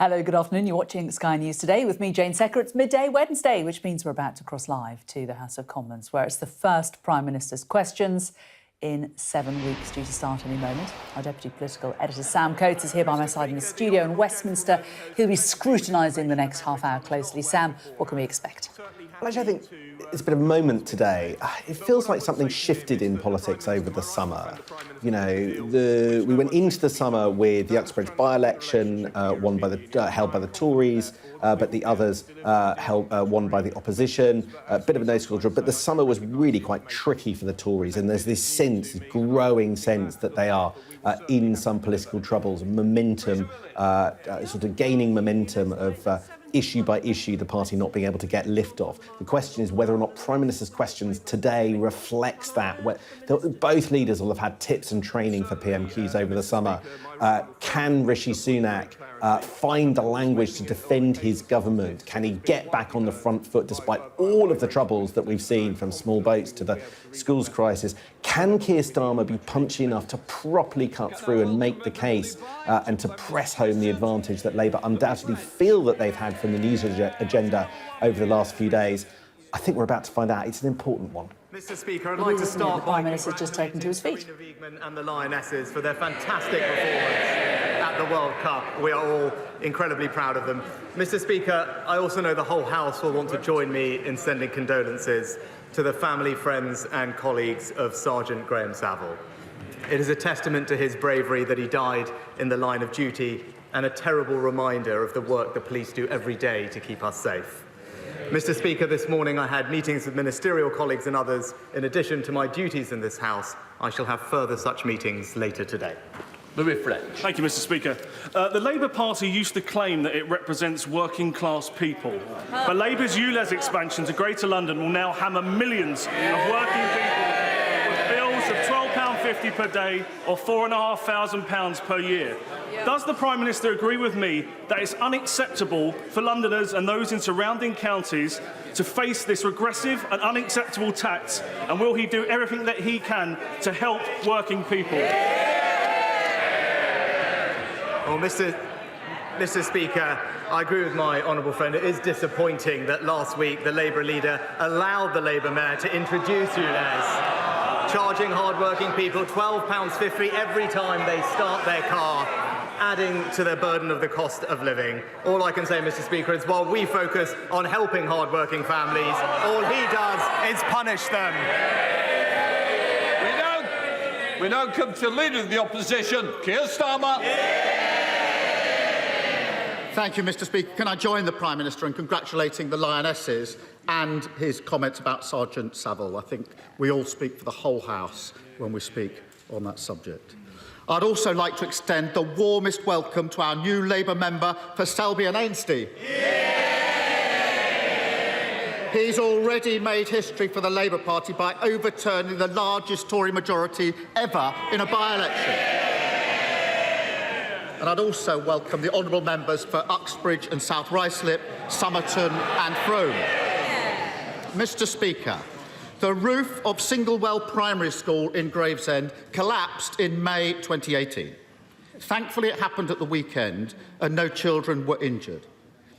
Hello, good afternoon. You're watching Sky News Today with me, Jane Secker. It's midday Wednesday, which means we're about to cross live to the House of Commons, where it's the first Prime Minister's questions in 7 weeks, due to start any moment. Our Deputy Political Editor Sam Coates is here by my side in the studio in Westminster. He'll be scrutinising the next half hour closely. Sam, what can we expect? Well, actually, I think it's been a moment today. It feels like something shifted in politics over the summer. You know, we went into the summer with the Uxbridge by-election held by the Tories, but the others won by the opposition. A bit of a no-score draw, but the summer was really quite tricky for the Tories, and there's this growing sense that they are in some political troubles, momentum, sort of gaining momentum of issue by issue, the party not being able to get lift off. The question is whether or not Prime Minister's questions today reflects that. Both leaders will have had tips and training for PMQs over the summer. Can Rishi Sunak find the language to defend his government? Can he get back on the front foot despite all of the troubles that we've seen, from small boats to the schools crisis? Can Keir Starmer be punchy enough to properly cut through and make the case and to press home the advantage that Labour undoubtedly feel that they've had from the news agenda over the last few days? I think we're about to find out. It's an important one. Mr. Speaker, I'd like to start by Prime Minister's just taken to his feet. And the Lionesses for their fantastic performance at the World Cup. We are all incredibly proud of them. Mr. Speaker, I also know the whole House will want to join me in sending condolences to the family, friends and colleagues of Sergeant Graham Saville. It is a testament to his bravery that he died in the line of duty, and a terrible reminder of the work the police do every day to keep us safe. Mr. Speaker, this morning I had meetings with ministerial colleagues and others. In addition to my duties in this House, I shall have further such meetings later today. Thank you, Mr. Speaker. The Labour Party used to claim that it represents working-class people. But Labour's ULEZ expansion to Greater London will now hammer millions of working people with bills of £12.50 per day or £4,500 per year. Does the Prime Minister agree with me that it's unacceptable for Londoners and those in surrounding counties to face this regressive and unacceptable tax, and will he do everything that he can to help working people? Well, Mr. Speaker, I agree with my honourable friend. It is disappointing that last week the Labour leader allowed the Labour mayor to introduce ULEZ, charging hard-working people £12.50 every time they start their car, adding to their burden of the cost of living. All I can say, Mr. Speaker, is while we focus on helping hard-working families, all he does is punish them. We now come to the Leader of the Opposition, Keir Starmer. Thank you, Mr. Speaker. Can I join the Prime Minister in congratulating the Lionesses and his comments about Sergeant Saville? I think we all speak for the whole House when we speak on that subject. I'd also like to extend the warmest welcome to our new Labour member for Selby and Ainsty. He's already made history for the Labour Party by overturning the largest Tory majority ever in a by-election. And I'd also welcome the honourable members for Uxbridge and South Ruislip, Somerton and Frome. Mr. Speaker, the roof of Singlewell Primary School in Gravesend collapsed in May 2018. Thankfully, it happened at the weekend and no children were injured.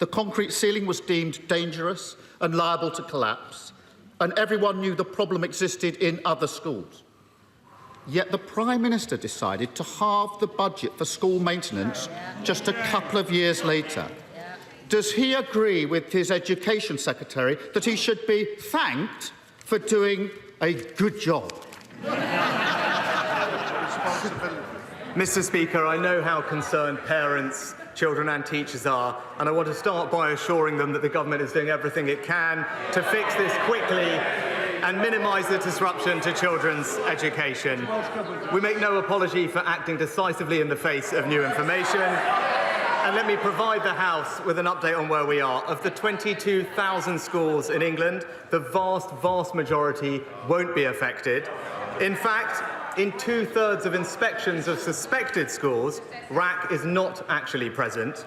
The concrete ceiling was deemed dangerous and liable to collapse, and everyone knew the problem existed in other schools. Yet the Prime Minister decided to halve the budget for school maintenance just a couple of years later. Does he agree with his Education Secretary that he should be thanked for doing a good job? Mr. Speaker, I know how concerned parents, children and teachers are, and I want to start by assuring them that the government is doing everything it can to fix this quickly and minimise the disruption to children's education. We make no apology for acting decisively in the face of new information. And let me provide the House with an update on where we are. Of the 22,000 schools in England, the vast majority won't be affected. In fact, in 2/3 of inspections of suspected schools, RAC is not actually present.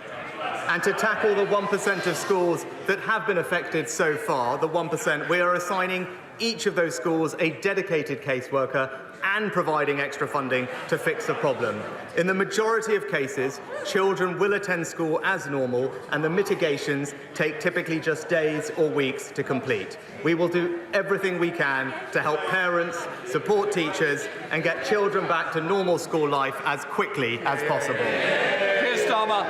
And to tackle the 1% of schools that have been affected so far, the 1%, we are assigning each of those schools a dedicated caseworker and providing extra funding to fix the problem. In the majority of cases, children will attend school as normal, and the mitigations take typically just days or weeks to complete. We will do everything we can to help parents, support teachers, and get children back to normal school life as quickly as possible. Keir Starmer.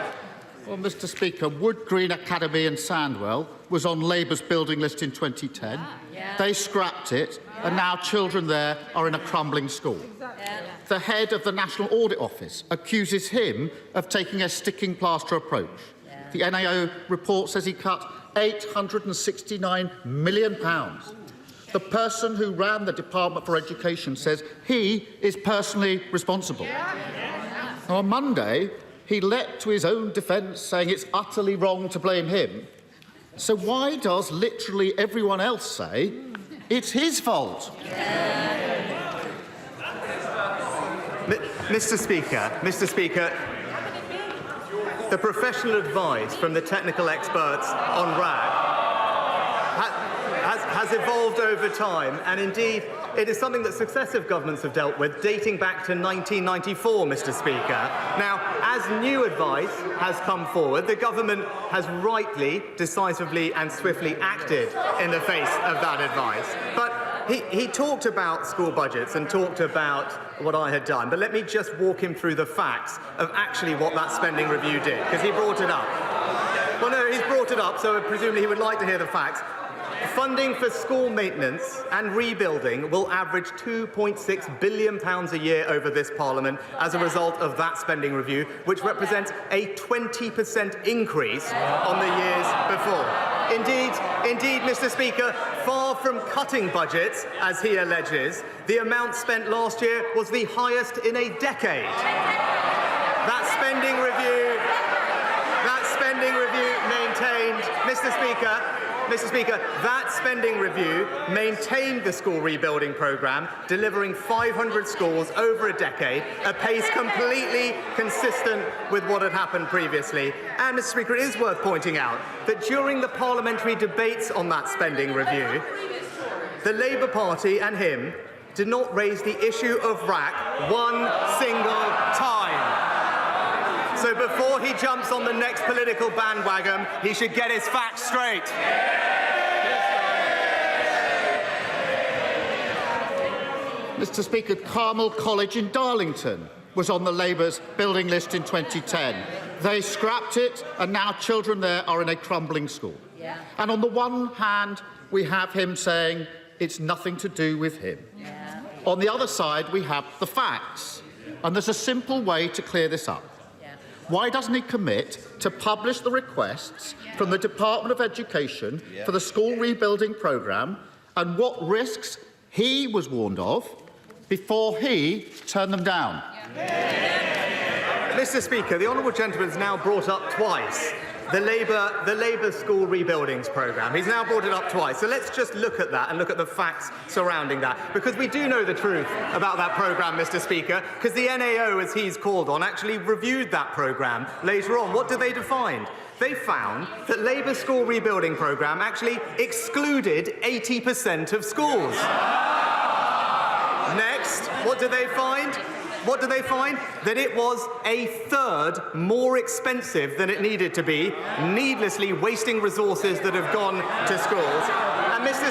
Well, Mr. Speaker, Wood Green Academy in Sandwell was on Labour's building list in 2010. They scrapped it, and now children there are in a crumbling school. The head of the National Audit Office accuses him of taking a sticking plaster approach. The NAO report says he cut £869 million. The person who ran the Department for Education says he is personally responsible. Now, on Monday, he leapt to his own defence, saying it's utterly wrong to blame him. So why does literally everyone else say it's his fault? Mr. Speaker, the professional advice from the technical experts on RAG has evolved over time, and indeed it is something that successive governments have dealt with, dating back to 1994, Mr. Speaker. Now, as new advice has come forward, the government has rightly, decisively and swiftly acted in the face of that advice. But he talked about school budgets and talked about what I had done, but let me just walk him through the facts of actually what that spending review did, because he brought it up. Well, no, he's brought it up, so presumably he would like to hear the facts. Funding for school maintenance and rebuilding will average £2.6 billion a year over this Parliament as a result of that spending review, which represents a 20% increase on the years before. Indeed, Mr. Speaker, far from cutting budgets, as he alleges, the amount spent last year was the highest in a decade. That spending review maintained, Mr. Speaker, that spending review maintained the school rebuilding programme, delivering 500 schools over a decade, a pace completely consistent with what had happened previously. And, Mr. Speaker, it is worth pointing out that during the parliamentary debates on that spending review, the Labour Party and him did not raise the issue of RAC one single time. So before he jumps on the next political bandwagon, he should get his facts straight. Mr. Speaker, Carmel College in Darlington was on the Labour's building list in 2010. They scrapped it, and now children there are in a crumbling school. And on the one hand, we have him saying it's nothing to do with him. On the other side, we have the facts. And there's a simple way to clear this up. Why doesn't he commit to publish the requests from the Department of Education for the school rebuilding programme and what risks he was warned of before he turned them down? Mr. Speaker, the honourable gentleman has now brought up twice the Labour school rebuildings programme. He's now brought it up twice. So let's just look at that and look at the facts surrounding that, because we do know the truth about that programme, Mr. Speaker, because the NAO, as he's called on, actually reviewed that programme later on. What did they find? They found that Labour's school rebuilding programme actually excluded 80% of schools. Next, what did they find? That it was a third more expensive than it needed to be, needlessly wasting resources that have gone to schools. And Mr.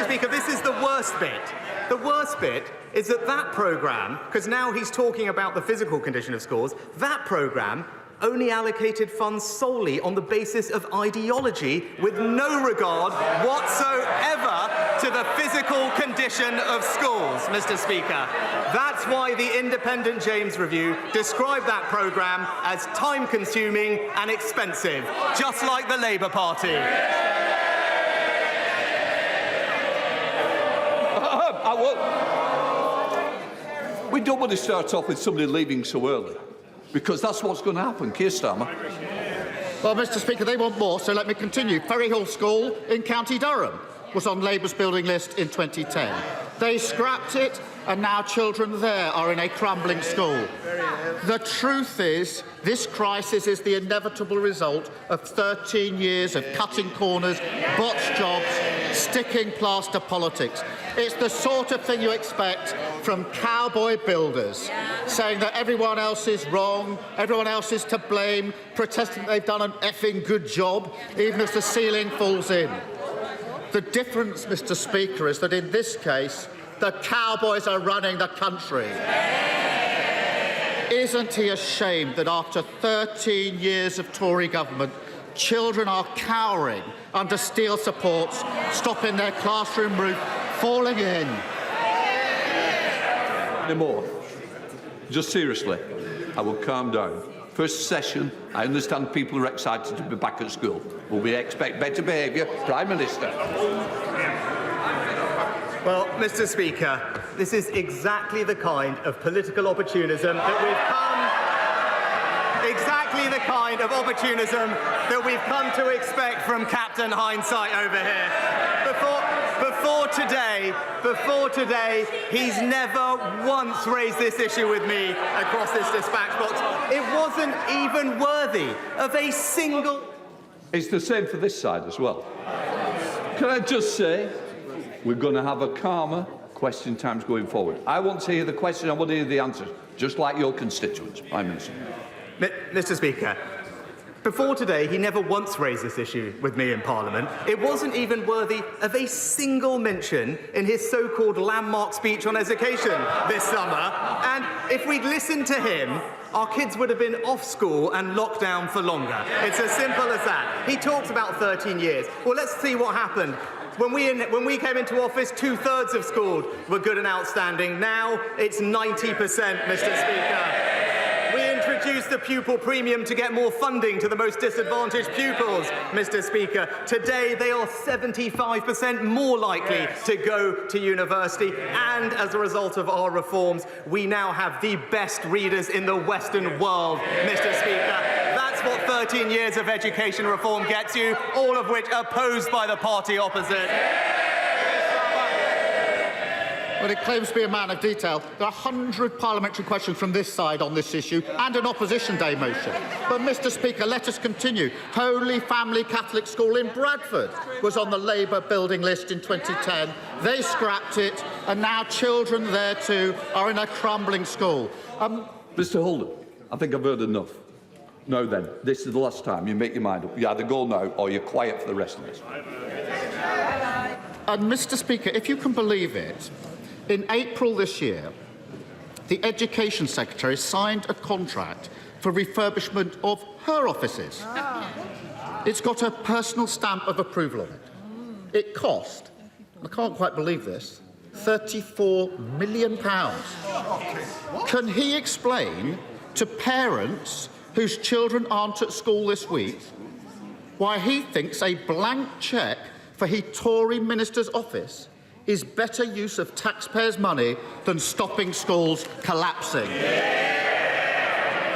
Speaker, this is the worst bit. The worst bit is that programme, because now he's talking about the physical condition of schools, that programme only allocated funds solely on the basis of ideology, with no regard whatsoever to the physical condition of schools, Mr. Speaker. That's why the independent James Review described that programme as time-consuming and expensive, just like the Labour Party. We don't want to start off with somebody leaving so early, because that's what's going to happen. Keir Starmer. Well, Mr. Speaker, they want more, so let me continue. Ferryhill School in County Durham was on Labour's building list in 2010. They scrapped it, and now children there are in a crumbling school. The truth is, this crisis is the inevitable result of 13 years of cutting corners, botched jobs, sticking plaster politics. It's the sort of thing you expect from cowboy builders, saying that everyone else is wrong, everyone else is to blame, protesting they've done an effing good job, even if the ceiling falls in. The difference, Mr. Speaker, is that in this case, the cowboys are running the country. Isn't he ashamed that after 13 years of Tory government, children are cowering under steel supports, stopping their classroom roof falling in? No more. Just seriously, I will calm down. First session, I understand people are excited to be back at school, but we expect better behaviour. Prime Minister. Well, Mr. Speaker, this is exactly the kind of political opportunism that we've come to expect from Captain Hindsight over here. Before today, he's never once raised this issue with me across this dispatch box. It wasn't even worthy of a single... It's the same for this side as well. Can I just say, we're going to have a calmer question times going forward. I want to hear the question, I want to hear the answers, just like your constituents, Prime Minister. Mr. Speaker, before today, he never once raised this issue with me in Parliament. It wasn't even worthy of a single mention in his so-called landmark speech on education this summer. And if we'd listened to him, our kids would have been off school and locked down for longer. It's as simple as that. He talks about 13 years. Well, let's see what happened. When we came into office, 2/3 of schools were good and outstanding. Now it's 90%, Mr. Speaker. We introduced the pupil premium to get more funding to the most disadvantaged pupils, Mr. Speaker. Today, they are 75% more likely to go to university. And as a result of our reforms, we now have the best readers in the Western world, Mr. Speaker. That's what 13 years of education reform gets you, all of which opposed by the party opposite. Well, it claims to be a man of detail. There are 100 parliamentary questions from this side on this issue and an Opposition Day motion. But, Mr. Speaker, let us continue. Holy Family Catholic School in Bradford was on the Labour building list in 2010. They scrapped it, and now children there too are in a crumbling school. Mr. Holden, I think I've heard enough. No then, this is the last time you make your mind up. You either go now or you're quiet for the rest of us. And, Mr. Speaker, if you can believe it, in April this year, the Education Secretary signed a contract for refurbishment of her offices. It's got her personal stamp of approval on it. It cost, I can't quite believe this, £34 million. Can he explain to parents whose children aren't at school this week why he thinks a blank cheque for his Tory minister's office is better use of taxpayers' money than stopping schools collapsing?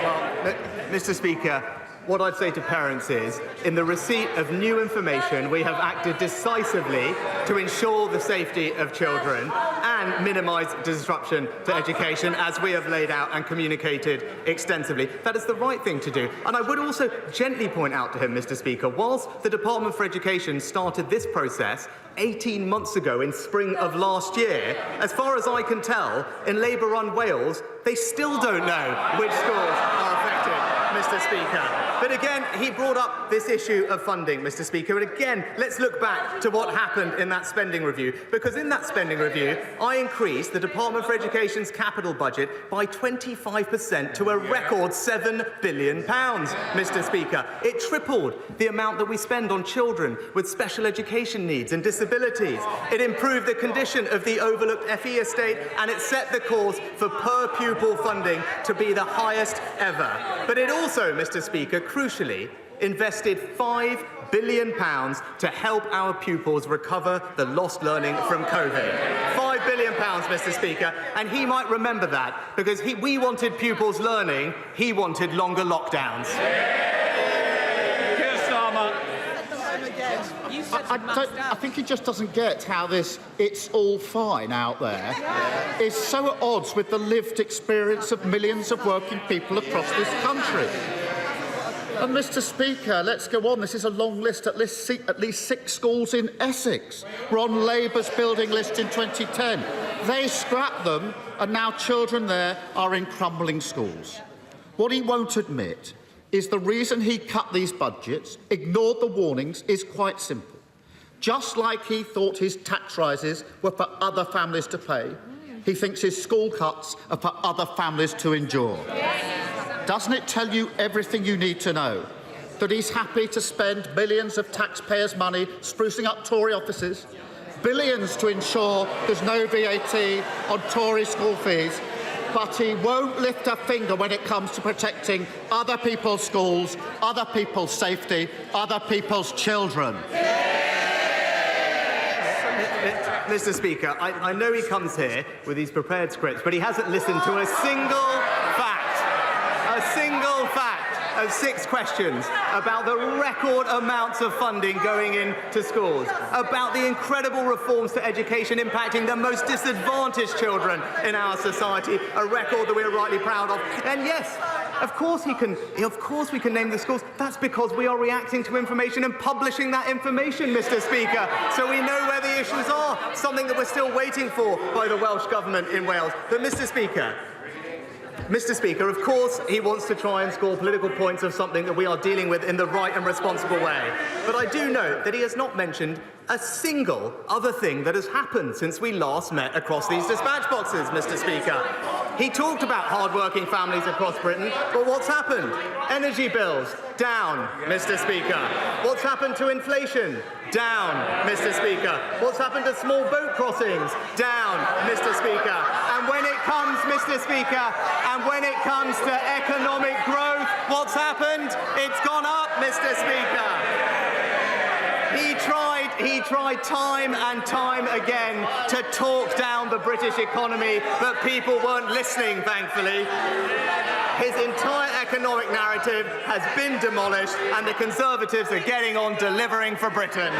Well, Mr. Speaker, what I'd say to parents is, in the receipt of new information, we have acted decisively to ensure the safety of children and minimise disruption to education, as we have laid out and communicated extensively. That is the right thing to do. And I would also gently point out to him, Mr. Speaker, whilst the Department for Education started this process 18 months ago in spring of last year, as far as I can tell, in Labour-run Wales, they still don't know which schools are affected, Mr. Speaker. But again, he brought up this issue of funding, Mr. Speaker. And again, let's look back to what happened in that spending review. Because in that spending review, I increased the Department for Education's capital budget by 25% to a record £7 billion, Mr. Speaker. It tripled the amount that we spend on children with special education needs and disabilities. It improved the condition of the overlooked FE estate, and it set the course for per-pupil funding to be the highest ever. But it also, Mr. Speaker, crucially, invested £5 billion to help our pupils recover the lost learning from COVID. £5 billion, Mr. Speaker, and he might remember that, because we wanted pupils learning, he wanted longer lockdowns. Keir Starmer. I think he just doesn't get how this "it's all fine" out there is so at odds with the lived experience of millions of working people across this country. And Mr. Speaker, let's go on. This is a long list. At least 6 schools in Essex were on Labour's building list in 2010. They scrapped them, and now children there are in crumbling schools. What he won't admit is the reason he cut these budgets, ignored the warnings, is quite simple. Just like he thought his tax rises were for other families to pay, he thinks his school cuts are for other families to endure. Doesn't it tell you everything you need to know? That he's happy to spend millions of taxpayers' money sprucing up Tory offices, billions to ensure there's no VAT on Tory school fees, but he won't lift a finger when it comes to protecting other people's schools, other people's safety, other people's children. Mr. Speaker, I know he comes here with these prepared scripts, but he hasn't listened to a single fact of 6 questions about the record amounts of funding going into schools, about the incredible reforms to education impacting the most disadvantaged children in our society, a record that we're rightly proud of. And yes, of course we can name the schools. That's because we are reacting to information and publishing that information, Mr. Speaker, so we know where the issues are, something that we're still waiting for by the Welsh Government in Wales. But Mr. Speaker, of course he wants to try and score political points of something that we are dealing with in the right and responsible way. But I do note that he has not mentioned a single other thing that has happened since we last met across these dispatch boxes, Mr. Speaker. He talked about hard-working families across Britain, but what's happened? Energy bills, down, Mr. Speaker. What's happened to inflation? Down, Mr. Speaker. What's happened to small boat crossings? Down, Mr. Speaker. And when it comes, Mr. Speaker, to economic growth, what's happened? It's gone up, Mr. Speaker. He tried time and time again to talk down the British economy, but people weren't listening, thankfully. His entire economic narrative has been demolished, and the Conservatives are getting on delivering for Britain.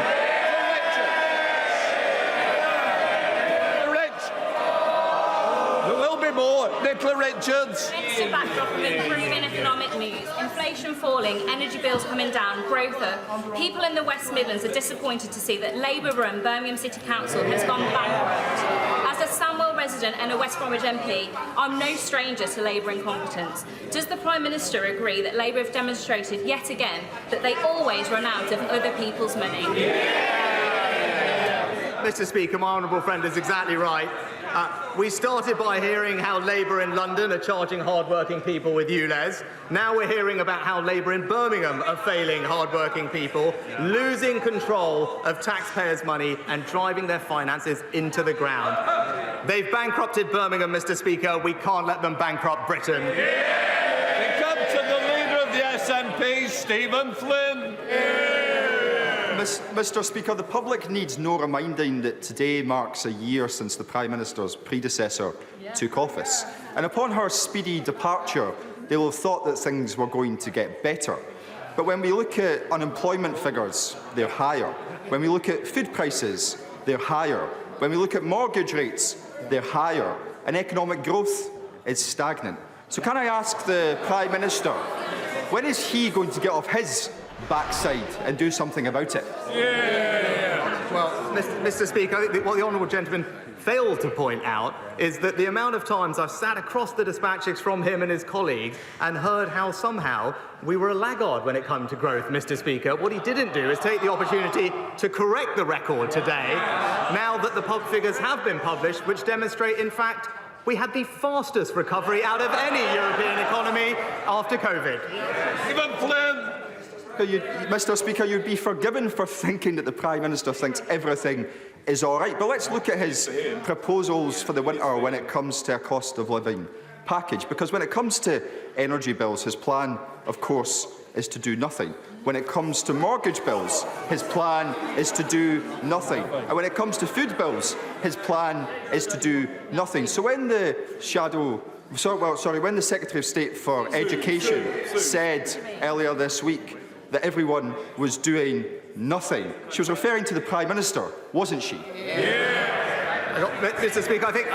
There will be more. Nicola Richards. Against a backdrop of improving economic news, inflation falling, energy bills coming down, growth up, people in the West Midlands are disappointed to see that Labour-run Birmingham City Council has gone bankrupt. As a Sandwell resident and a West Bromwich MP, I'm no stranger to Labour incompetence. Does the Prime Minister agree that Labour have demonstrated yet again that they always run out of other people's money? Mr. Speaker, my honourable friend is exactly right. We started by hearing how Labour in London are charging hard-working people with ULEZ. Now we're hearing about how Labour in Birmingham are failing hard-working people, losing control of taxpayers' money and driving their finances into the ground. They've bankrupted Birmingham, Mr. Speaker. We can't let them bankrupt Britain. We come to the leader of the SNP, Stephen Flynn. Mr. Speaker, the public needs no reminding that today marks a year since the Prime Minister's predecessor took office. And upon her speedy departure, they will have thought that things were going to get better. But when we look at unemployment figures, they're higher. When we look at food prices, they're higher. When we look at mortgage rates, they're higher. And economic growth is stagnant. So can I ask the Prime Minister, when is he going to get off his backside and do something about it? Well, Mr. Speaker, I think what the honourable gentleman failed to point out is that the amount of times I've sat across the dispatches from him and his colleagues and heard how somehow we were a laggard when it comes to growth, Mr. Speaker. What he didn't do is take the opportunity to correct the record today, now that the pub figures have been published, which demonstrate, in fact, we had the fastest recovery out of any European economy after COVID. Stephen Flynn. Mr. Speaker, you'd be forgiven for thinking that the Prime Minister thinks everything is all right. But let's look at his proposals for the winter when it comes to a cost of living package. Because when it comes to energy bills, his plan, of course, is to do nothing. When it comes to mortgage bills, his plan is to do nothing. And when it comes to food bills, his plan is to do nothing. So when the when the Secretary of State for Education said earlier this week that everyone was doing nothing, she was referring to the Prime Minister, wasn't she? Mr. Speaker, I think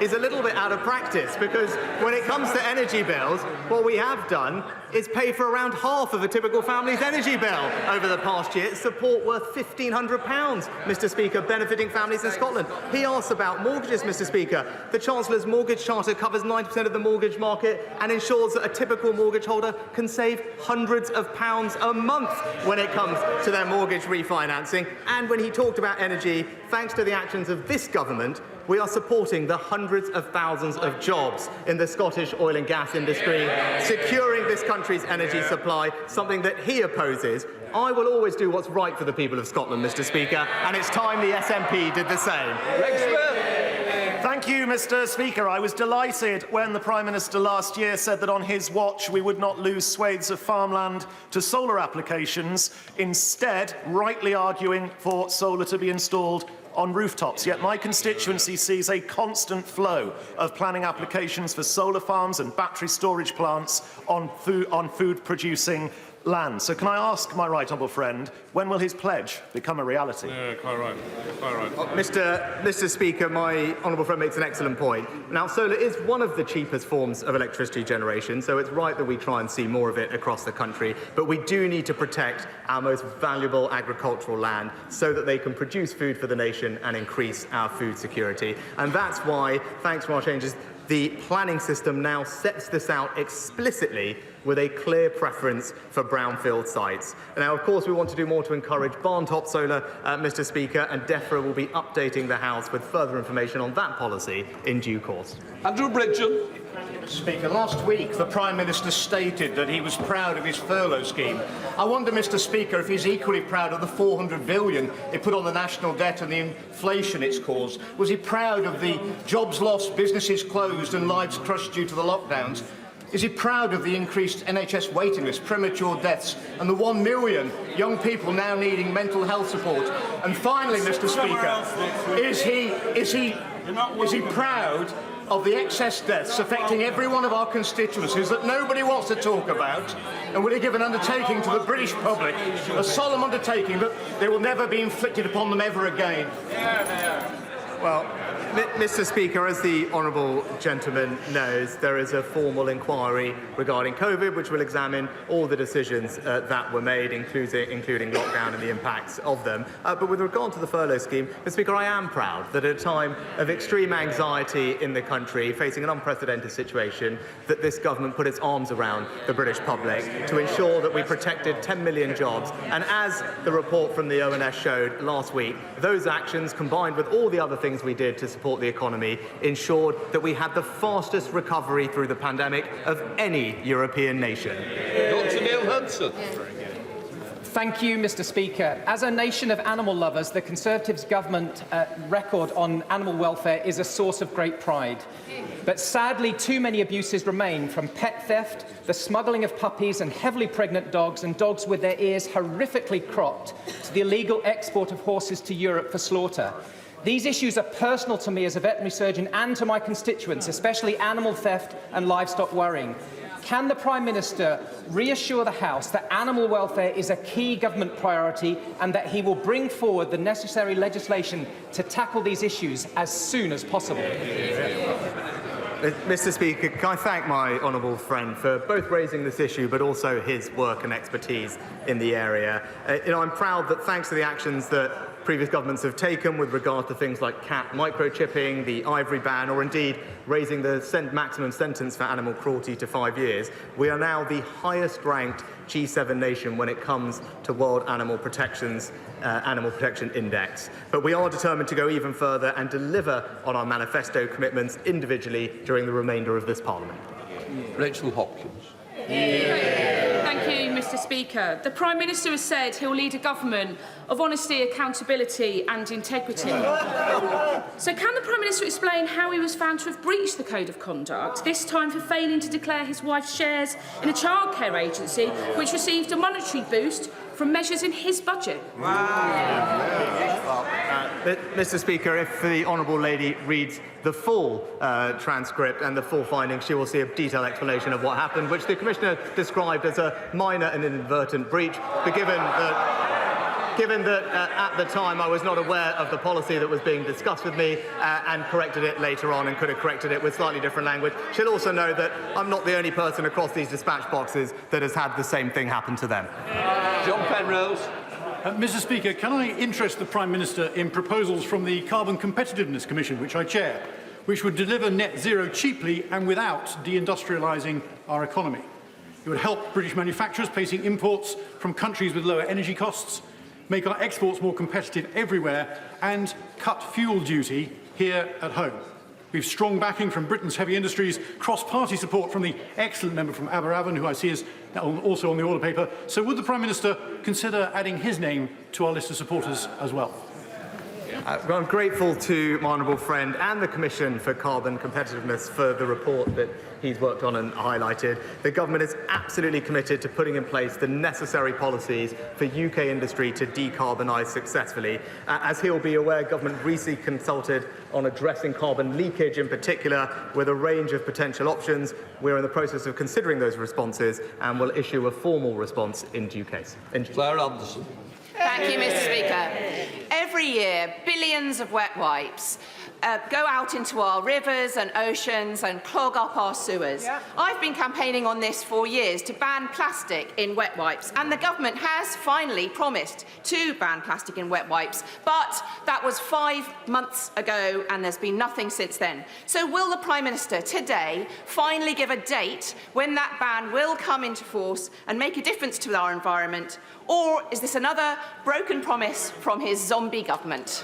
is a little bit out of practice, because when it comes to energy bills, what we have done is pay for around half of a typical family's energy bill over the past year. Support worth £1,500, Mr. Speaker, benefiting families in Scotland. He asks about mortgages, Mr. Speaker. The Chancellor's Mortgage Charter covers 90% of the mortgage market and ensures that a typical mortgage holder can save hundreds of pounds a month when it comes to their mortgage refinancing. And when he talked about energy, thanks to the actions of this government, we are supporting the hundreds of thousands of jobs in the Scottish oil and gas industry, securing this country's energy supply, something that he opposes. I will always do what's right for the people of Scotland, Mr. Speaker, and it's time the SNP did the same. Thank you, Mr. Speaker. I was delighted when the Prime Minister last year said that on his watch we would not lose swathes of farmland to solar applications, instead rightly arguing for solar to be installed on rooftops. Yet my constituency sees a constant flow of planning applications for solar farms and battery storage plants on food-producing land. So can I ask my right honourable friend, when will his pledge become a reality? Yeah, quite right. Quite right. Mr. Speaker, my honourable friend makes an excellent point. Now, solar is one of the cheapest forms of electricity generation, so it's right that we try and see more of it across the country. But we do need to protect our most valuable agricultural land so that they can produce food for the nation and increase our food security. And that's why, thanks to our changes, the planning system now sets this out explicitly with a clear preference for brownfield sites. Now, of course, we want to do more to encourage barn-top solar, Mr. Speaker, and DEFRA will be updating the House with further information on that policy in due course. Andrew Bridgen. Speaker, last week the Prime Minister stated that he was proud of his furlough scheme. I wonder, Mr. Speaker, if he's equally proud of the $400 billion it put on the national debt and the inflation it's caused. Was he proud of the jobs lost, businesses closed and lives crushed due to the lockdowns? Is he proud of the increased NHS waiting list, premature deaths, and the 1 million young people now needing mental health support? And finally, Mr. Speaker, is he proud of the excess deaths affecting every one of our constituencies that nobody wants to talk about? And will he give an undertaking to the British public, a solemn undertaking that they will never be inflicted upon them ever again? Well, Mr. Speaker, as the honourable gentleman knows, there is a formal inquiry regarding COVID, which will examine all the decisions that were made, including lockdown and the impacts of them. But with regard to the furlough scheme, Mr. Speaker, I am proud that at a time of extreme anxiety in the country, facing an unprecedented situation, that this government put its arms around the British public to ensure that we protected 10 million jobs. And as the report from the ONS showed last week, those actions, combined with all the other things we did to support the economy, ensured that we had the fastest recovery through the pandemic of any European nation. Dr. Neil Hudson. Thank you, Mr. Speaker. As a nation of animal lovers, the Conservatives' government record on animal welfare is a source of great pride. But sadly, too many abuses remain, from pet theft, the smuggling of puppies and heavily pregnant dogs, and dogs with their ears horrifically cropped, to the illegal export of horses to Europe for slaughter. These issues are personal to me as a veterinary surgeon and to my constituents, especially animal theft and livestock worrying. Can the Prime Minister reassure the House that animal welfare is a key government priority and that he will bring forward the necessary legislation to tackle these issues as soon as possible? Mr. Speaker, can I thank my honourable friend for both raising this issue but also his work and expertise in the area. I'm proud that thanks to the actions that previous governments have taken with regard to things like cat microchipping, the ivory ban, or indeed raising the maximum sentence for animal cruelty to 5 years, we are now the highest-ranked G7 nation when it comes to World Animal Protection Index. But we are determined to go even further and deliver on our manifesto commitments individually during the remainder of this Parliament. Rachel Hopkins. Thank you, Mr. Speaker. The Prime Minister has said he'll lead a government of honesty, accountability and integrity. So can the Prime Minister explain how he was found to have breached the Code of Conduct, this time for failing to declare his wife's shares in a childcare agency which received a monetary boost from measures in his budget? Mr. Speaker, if the honourable lady reads the full transcript and the full findings, she will see a detailed explanation of what happened, which the Commissioner described as a minor and inadvertent breach. But given that given that at the time I was not aware of the policy that was being discussed with me and corrected it later on and could have corrected it with slightly different language. She'll also know that I'm not the only person across these dispatch boxes that has had the same thing happen to them. John Penrose. Mr. Speaker, can I interest the Prime Minister in proposals from the Carbon Competitiveness Commission, which I chair, which would deliver net zero cheaply and without deindustrialising our economy? It would help British manufacturers facing imports from countries with lower energy costs, make our exports more competitive everywhere, and cut fuel duty here at home. We have strong backing from Britain's heavy industries, cross-party support from the excellent member from Aberavon, who I see is also on the order paper. So would the Prime Minister consider adding his name to our list of supporters as well? I'm grateful to my honourable friend and the Commission for Carbon Competitiveness for the report that he's worked on and highlighted. The government is absolutely committed to putting in place the necessary policies for UK industry to decarbonise successfully. As he'll be aware, government recently consulted on addressing carbon leakage in particular with a range of potential options. We're in the process of considering those responses and will issue a formal response in due case. Claire Anderson. Thank you, Mr. Speaker. Every year, billions of wet wipes go out into our rivers and oceans and clog up our sewers. Yeah. I've been campaigning on this for years to ban plastic in wet wipes, and the government has finally promised to ban plastic in wet wipes, but that was 5 months ago and there's been nothing since then. So will the Prime Minister today finally give a date when that ban will come into force and make a difference to our environment, or is this another broken promise from his zombie government?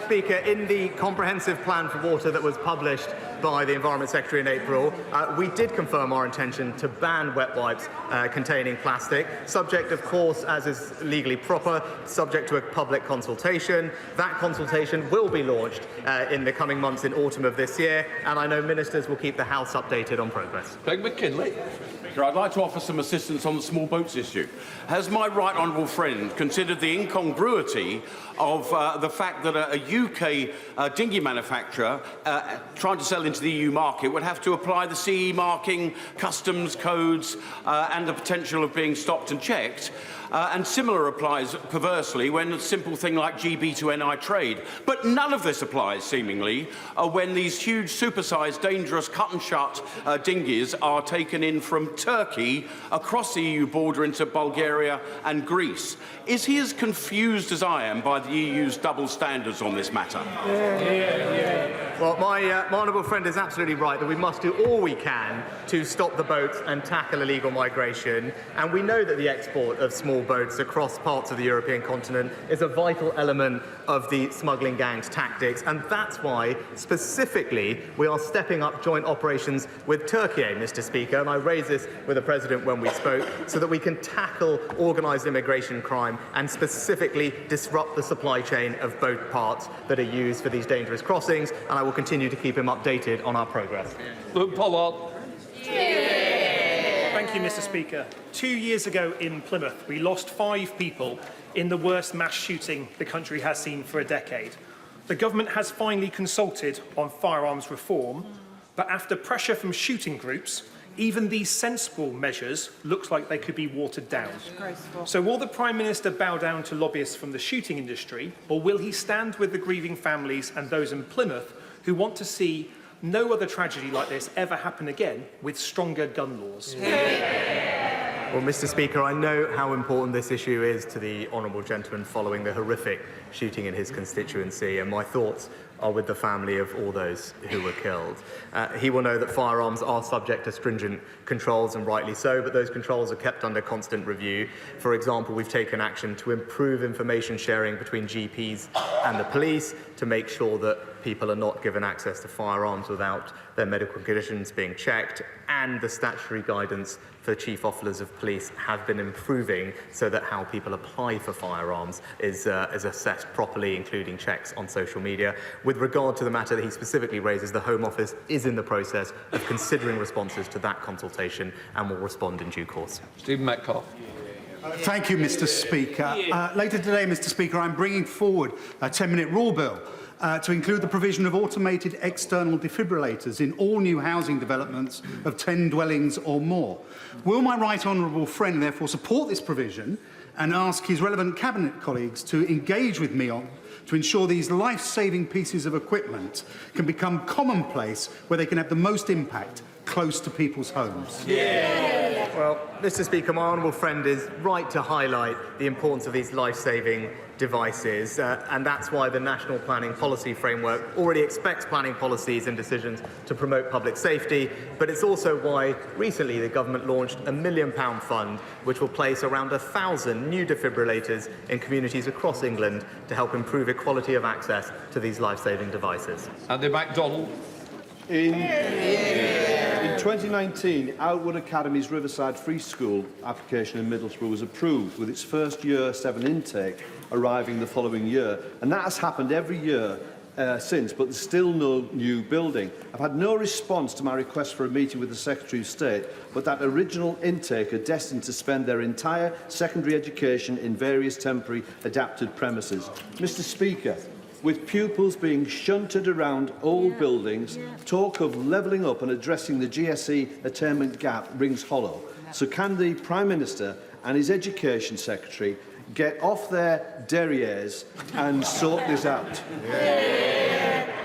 Speaker, in the comprehensive plan for water that was published by the Environment Secretary in April, we did confirm our intention to ban wet wipes containing plastic, subject, of course, as is legally proper, subject to a public consultation. That consultation will be launched in the coming months in autumn of this year, and I know ministers will keep the House updated on progress. Craig McKinley. I'd like to offer some assistance on the small boats issue. Has my right honourable friend considered the incongruity of the fact that a UK dinghy manufacturer trying to sell into the EU market would have to apply the CE marking, customs codes and the potential of being stopped and checked? And similar applies perversely when a simple thing like GB to NI trade. But none of this applies, seemingly, when these huge, supersized, dangerous, cut-and-shut dinghies are taken in from Turkey across the EU border into Bulgaria and Greece. Is he as confused as I am by the EU's double standards on this matter? Well, my honourable friend is absolutely right that we must do all we can to stop the boats and tackle illegal migration. And we know that the export of small boats across parts of the European continent is a vital element of the smuggling gang's tactics. And that's why, specifically, we are stepping up joint operations with Turkey, Mr. Speaker. And I raised this with the President when we spoke, so that we can tackle organised immigration crime and specifically disrupt the supply chain of boat parts that are used for these dangerous crossings. And I will continue to keep him updated on our progress. Luke Pollard. Thank you, Mr. Speaker. 2 years ago in Plymouth, we lost 5 people in the worst mass shooting the country has seen for a decade. The government has finally consulted on firearms reform, but after pressure from shooting groups, even these sensible measures looks like they could be watered down. So will the Prime Minister bow down to lobbyists from the shooting industry, or will he stand with the grieving families and those in Plymouth who want to see no other tragedy like this ever happen again with stronger gun laws? Well, Mr. Speaker, I know how important this issue is to the honourable gentleman following the horrific shooting in his constituency, and my thoughts are with the family of all those who were killed. He will know that firearms are subject to stringent controls, and rightly so, but those controls are kept under constant review. For example, we've taken action to improve information sharing between GPs and the police to make sure that people are not given access to firearms without their medical conditions being checked, and the statutory guidance for chief officers of police have been improving so that how people apply for firearms is assessed properly, including checks on social media. With regard to the matter that he specifically raises, the Home Office is in the process of considering responses to that consultation and will respond in due course. Stephen Metcalfe. Thank you, Mr. Speaker. Later today, Mr. Speaker, I'm bringing forward a 10-minute rule bill to include the provision of automated external defibrillators in all new housing developments of 10 dwellings or more. Will my right honourable friend therefore support this provision, and ask his relevant Cabinet colleagues to engage with me on to ensure these life-saving pieces of equipment can become commonplace where they can have the most impact close to people's homes. Well, Mr. Speaker, my honourable friend is right to highlight the importance of these life-saving devices, and that's why the National Planning Policy Framework already expects planning policies and decisions to promote public safety, but it's also why recently the government launched a £1 million fund which will place around 1,000 new defibrillators in communities across England to help improve equality of access to these life-saving devices. Andy MacDonald. In 2019, Outwood Academy's Riverside Free School application in Middlesbrough was approved, with its first Year 7 intake arriving the following year. And that has happened every year since, but there's still no new building. I've had no response to my request for a meeting with the Secretary of State, but that original intake are destined to spend their entire secondary education in various temporary adapted premises. Mr. Speaker, with pupils being shunted around old buildings, talk of levelling up and addressing the GCSE attainment gap rings hollow. So can the Prime Minister and his Education Secretary get off their derrieres and sort this out?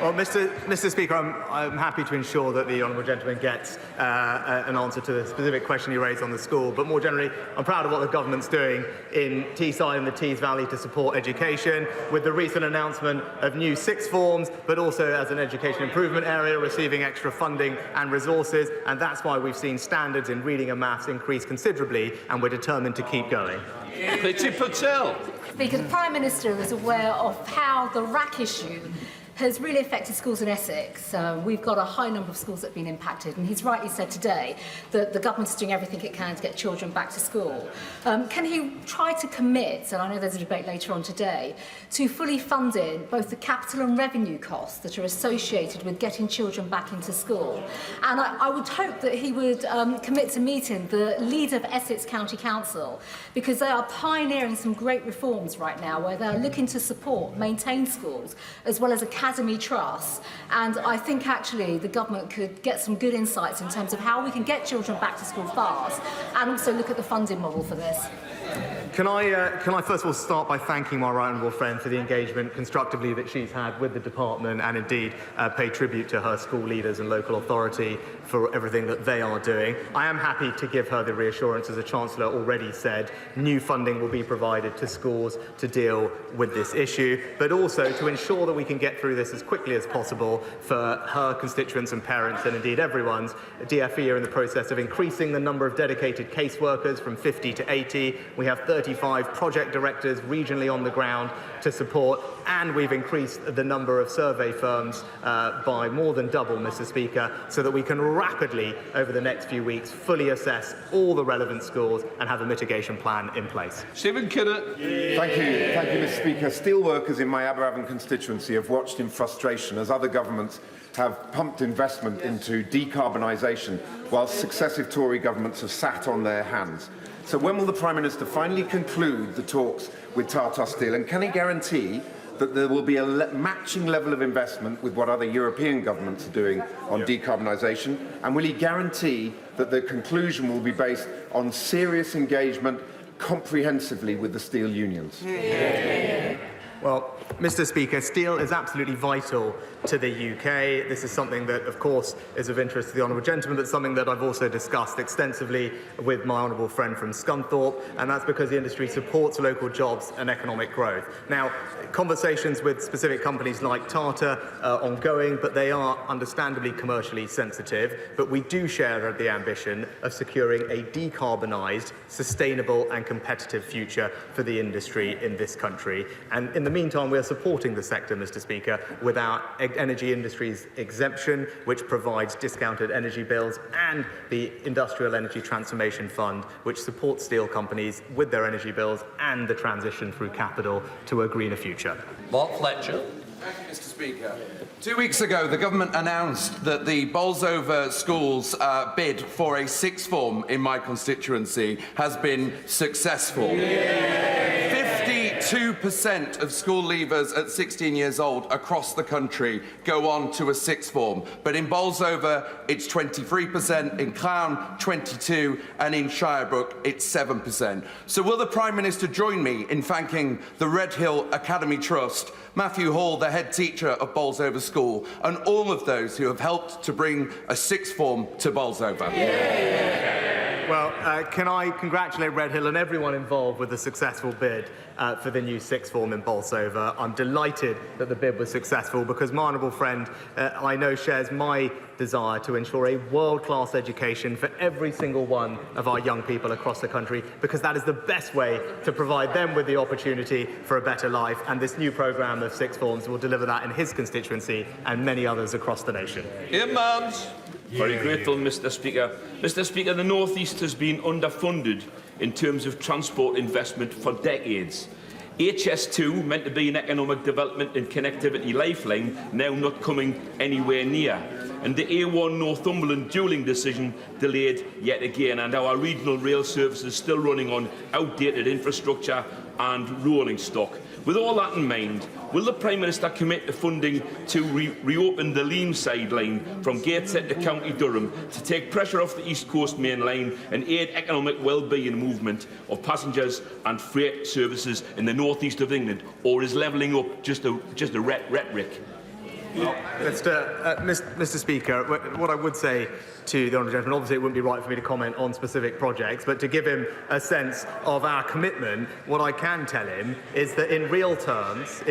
Well, Mr. Speaker, I'm happy to ensure that the honourable gentleman gets an answer to the specific question he raised on the school. But more generally, I'm proud of what the government's doing in Teesside and the Tees Valley to support education, with the recent announcement of new sixth forms, but also as an education improvement area, receiving extra funding and resources. And that's why we've seen standards in reading and maths increase considerably, and we're determined to keep going. Priti Patel. Because the Prime Minister is aware of how the RAC issue has really affected schools in Essex. We've got a high number of schools that have been impacted, and he's rightly said today that the government is doing everything it can to get children back to school. Can he try to commit, and I know there's a debate later on today, to fully funding both the capital and revenue costs that are associated with getting children back into school? And I would hope that he would commit to meeting the leader of Essex County Council, because they are pioneering some great reforms right now where they're looking to support, maintain schools, as well as academy trusts. And I think actually the government could get some good insights in terms of how we can get children back to school fast, and also look at the funding model for this. Can I first of all start by thanking my right honourable friend for the engagement constructively that she's had with the department, and indeed pay tribute to her school leaders and local authority for everything that they are doing. I am happy to give her the reassurance, as the Chancellor already said, new funding will be provided to schools to deal with this issue, but also to ensure that we can get through this as quickly as possible for her constituents and parents, and indeed everyone's. DfE are in the process of increasing the number of dedicated caseworkers from 50 to 80. We have 35 project directors regionally on the ground to support, and we've increased the number of survey firms by more than double, Mr. Speaker, so that we can rapidly, over the next few weeks, fully assess all the relevant schools and have a mitigation plan in place. Stephen Kinnock. Thank you, Mr. Speaker. Steelworkers in my Aberavon constituency have watched in frustration as other governments have pumped investment into decarbonisation, whilst successive Tory governments have sat on their hands. So when will the Prime Minister finally conclude the talks with Tata Steel, and can he guarantee that there will be a matching level of investment with what other European governments are doing on decarbonisation? And will he guarantee that the conclusion will be based on serious engagement comprehensively with the steel unions? Well, Mr. Speaker, steel is absolutely vital to the UK. This is something that, of course, is of interest to the honourable gentleman, but something that I've also discussed extensively with my honourable friend from Scunthorpe, and that's because the industry supports local jobs and economic growth. Now, conversations with specific companies like Tata are ongoing, but they are understandably commercially sensitive. But we do share the ambition of securing a decarbonised, sustainable and competitive future for the industry in this country. And in the meantime, we are supporting the sector, Mr. Speaker, with our energy industries exemption, which provides discounted energy bills, and the Industrial Energy Transformation Fund, which supports steel companies with their energy bills and the transition through capital to a greener future. Mark Fletcher. Thank you, Mr. Speaker. 2 weeks ago, the government announced that the Bolsover Schools bid for a sixth form in my constituency has been successful. 52 2% of school leavers at 16 years old across the country go on to a sixth form. But in Bolsover, it's 23%, in Clown, 22%, and in Shirebrook, it's 7%. So will the Prime Minister join me in thanking the Red Hill Academy Trust, Matthew Hall, the head teacher of Bolsover School, and all of those who have helped to bring a sixth form to Bolsover? Well, can I congratulate Red Hill and everyone involved with the successful bid for the new sixth form in Bolsover. I'm delighted that the bid was successful because my honourable friend, I know, shares my desire to ensure a world-class education for every single one of our young people across the country, because that is the best way to provide them with the opportunity for a better life, and this new programme of sixth forms will deliver that in his constituency and many others across the nation. Very grateful, Mr. Speaker. Mr. Speaker, the North East has been underfunded in terms of transport investment for decades. HS2, meant to be an economic development and connectivity lifeline, now not coming anywhere near. And the A1 Northumberland dualling decision delayed yet again, and our regional rail services still running on outdated infrastructure and rolling stock. With all that in mind, will the Prime Minister commit to funding to reopen the Leamside line from Gateshead to County Durham to take pressure off the East Coast Main Line and aid economic well-being and movement of passengers and freight services in the North East of England, or is levelling up just a rhetoric? Well, Mr. Speaker, what I would say to the honourable gentleman, obviously it wouldn't be right for me to comment on specific projects, but to give him a sense of our commitment, what I can tell him is that in real terms,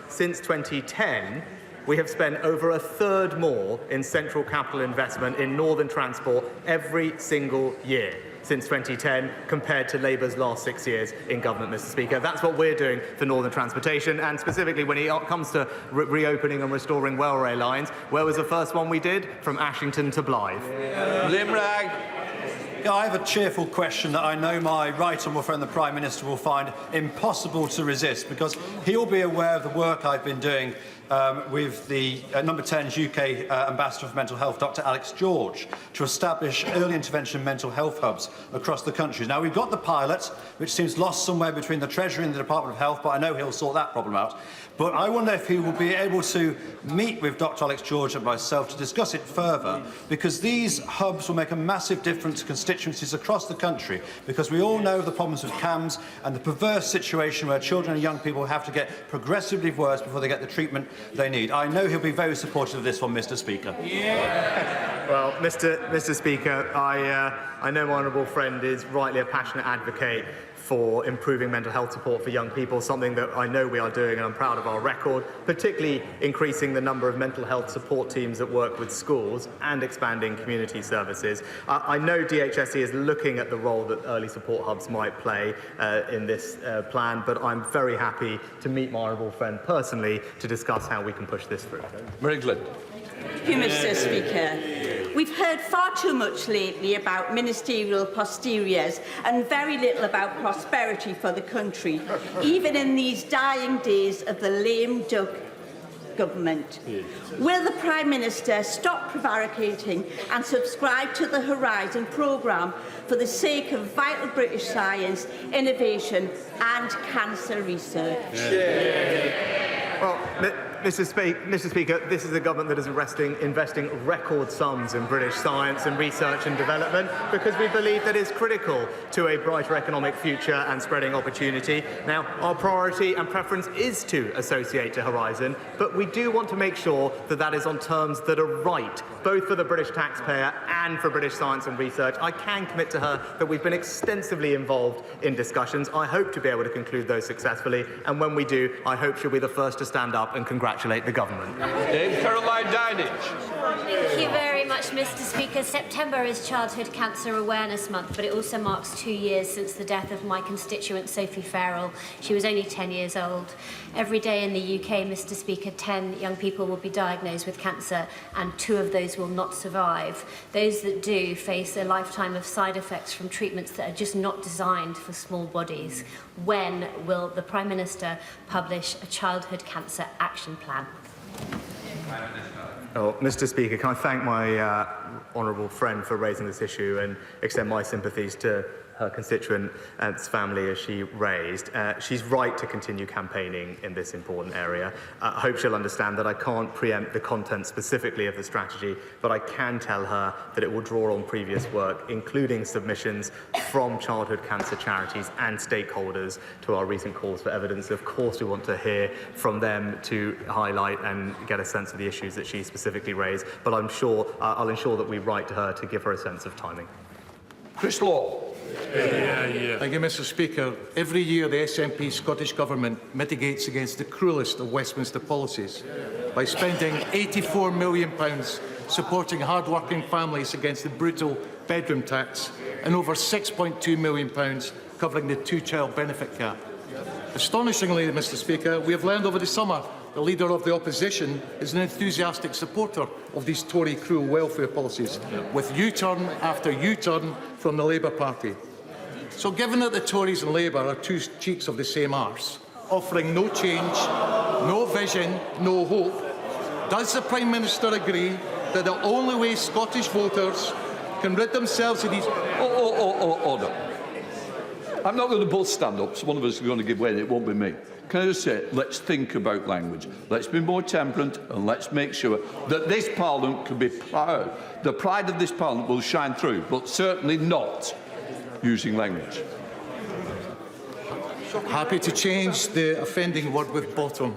since 2010, we have spent over a third more in central capital investment in northern transport every single year since 2010 compared to Labour's last 6 years in government, Mr. Speaker. That's what we're doing for northern transportation, and specifically when it comes to reopening and restoring railway lines, where was the first one we did? From Ashington to Blythe. Limrag. I have a cheerful question that I know my right honourable friend the Prime Minister will find impossible to resist, because he'll be aware of the work I've been doing with the Number 10's UK Ambassador for Mental Health, Dr Alex George, to establish early intervention mental health hubs across the country. Now, we've got the pilot, which seems lost somewhere between the Treasury and the Department of Health, but I know he'll sort that problem out. But I wonder if he will be able to meet with Dr Alex George and myself to discuss it further, because these hubs will make a massive difference to constituencies across the country, because we all know the problems with CAMS and the perverse situation where children and young people have to get progressively worse before they get the treatment they need. I know he'll be very supportive of this one, Mr. Speaker. Well, Mr. Speaker, I know my honourable friend is rightly a passionate advocate for improving mental health support for young people, something that I know we are doing, and I'm proud of our record, particularly increasing the number of mental health support teams that work with schools and expanding community services. I know DHSE is looking at the role that early support hubs might play in this plan, but I'm very happy to meet my honourable friend personally to discuss how we can push this through. Mariglin. Thank you, Mr. Speaker. We've heard far too much lately about ministerial posteriors and very little about prosperity for the country, even in these dying days of the lame duck government. Will the Prime Minister stop prevaricating and subscribe to the Horizon programme for the sake of vital British science, innovation and cancer research? Well, Mr. Speaker, this is a government that is investing record sums in British science and research and development, because we believe that is critical to a brighter economic future and spreading opportunity. Now, our priority and preference is to associate to Horizon, but we do want to make sure that that is on terms that are right, both for the British taxpayer and for British science and research. I can commit to her that we've been extensively involved in discussions. I hope to be able to conclude those successfully, and when we do, I hope she'll be the first to stand up and congratulate the government. Caroline Dinage. Thank you very much, Mr. Speaker. September is Childhood Cancer Awareness Month, but it also marks 2 years since the death of my constituent Sophie Farrell. She was only 10 years old. Every day in the UK, Mr. Speaker, 10 young people will be diagnosed with cancer, and 2 of those will not survive. Those that do face a lifetime of side effects from treatments that are just not designed for small bodies. When will the Prime Minister publish a childhood cancer action plan? Oh, Mr. Speaker, can I thank my honourable friend for raising this issue and extend my sympathies to her constituent's family as she raised. She's right to continue campaigning in this important area. I hope she'll understand that I can't preempt the content specifically of the strategy, but I can tell her that it will draw on previous work, including submissions from childhood cancer charities and stakeholders to our recent calls for evidence. Of course, we want to hear from them to highlight and get a sense of the issues that she specifically raised, but I'm sure I'll ensure that we write to her to give her a sense of timing. Chris Law. Thank you, Mr. Speaker. Every year, the SNP Scottish Government mitigates against the cruelest of Westminster policies by spending £84 million supporting hard-working families against the brutal bedroom tax and over £6.2 million covering the two-child benefit cap. Astonishingly, Mr. Speaker, we have learned over the summer the Leader of the Opposition is an enthusiastic supporter of these Tory cruel welfare policies, with U-turn after U-turn from the Labour Party. So given that the Tories and Labour are two cheeks of the same arse, offering no change, no vision, no hope, does the Prime Minister agree that the only way Scottish voters can rid themselves of these... Order. I'm not going to both stand up, so one of us is going to give way and it won't be me. Can I just say, let's think about language. Let's be more temperate and let's make sure that this Parliament can be proud. The pride of this Parliament will shine through, but certainly not using language. Happy to change the offending word with bottom.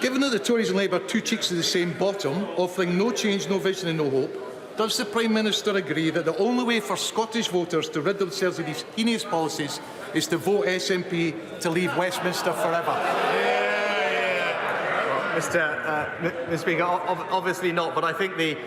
Given that the Tories and Labour are two cheeks of the same bottom, offering no change, no vision and no hope, does the Prime Minister agree that the only way for Scottish voters to rid themselves of these heinous policies is to vote SNP to leave Westminster forever? Mr. Speaker, obviously not, but I think the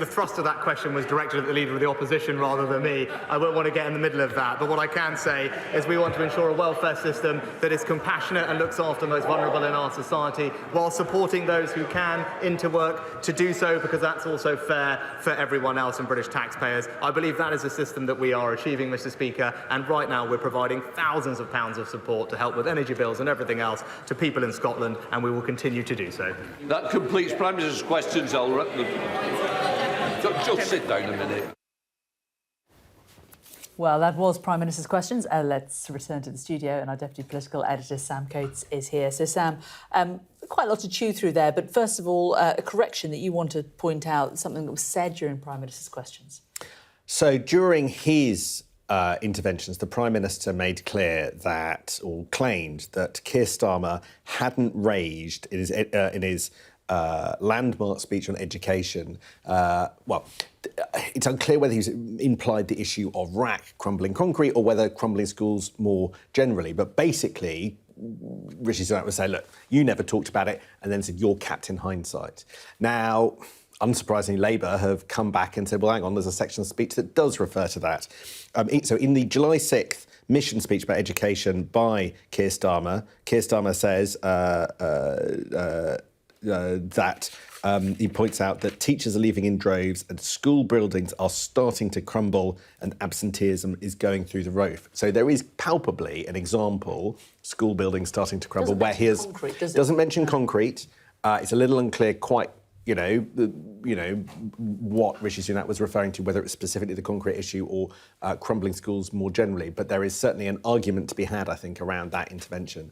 thrust of that question was directed at the Leader of the Opposition rather than me. I won't want to get in the middle of that, but what I can say is we want to ensure a welfare system that is compassionate and looks after the most vulnerable in our society, while supporting those who can into work to do so, because that's also fair for everyone else and British taxpayers. I believe that is a system that we are achieving, Mr. Speaker, and right now we're providing thousands of pounds of support to help with energy bills and everything else to people in Scotland, and we will continue to do so. That completes Prime Minister's questions. Just sit down a minute. Well, that was Prime Minister's questions. Let's return to the studio, and our Deputy Political Editor, Sam Coates, is here. So, Sam, quite a lot to chew through there, but first of all, a correction that you want to point out, something that was said during Prime Minister's questions. So, during his interventions, the Prime Minister made clear that, or claimed that Keir Starmer hadn't raised in his landmark speech on education. It's unclear whether he's implied the issue of RAC, crumbling concrete, or whether crumbling schools more generally. But basically, Rishi Sunak was saying, look, you never talked about it, and then said, you're Captain Hindsight. Now, unsurprisingly, Labour have come back and said, well, hang on, there's a section of speech that does refer to that. So in the July 6th mission speech about education by Keir Starmer says that he points out that teachers are leaving in droves and school buildings are starting to crumble and absenteeism is going through the roof. So there is palpably an example, school buildings starting to crumble, where he doesn't mention concrete. It's a little unclear quite what Rishi Sunak was referring to, whether it was specifically the concrete issue or crumbling schools more generally. But there is certainly an argument to be had, I think, around that intervention.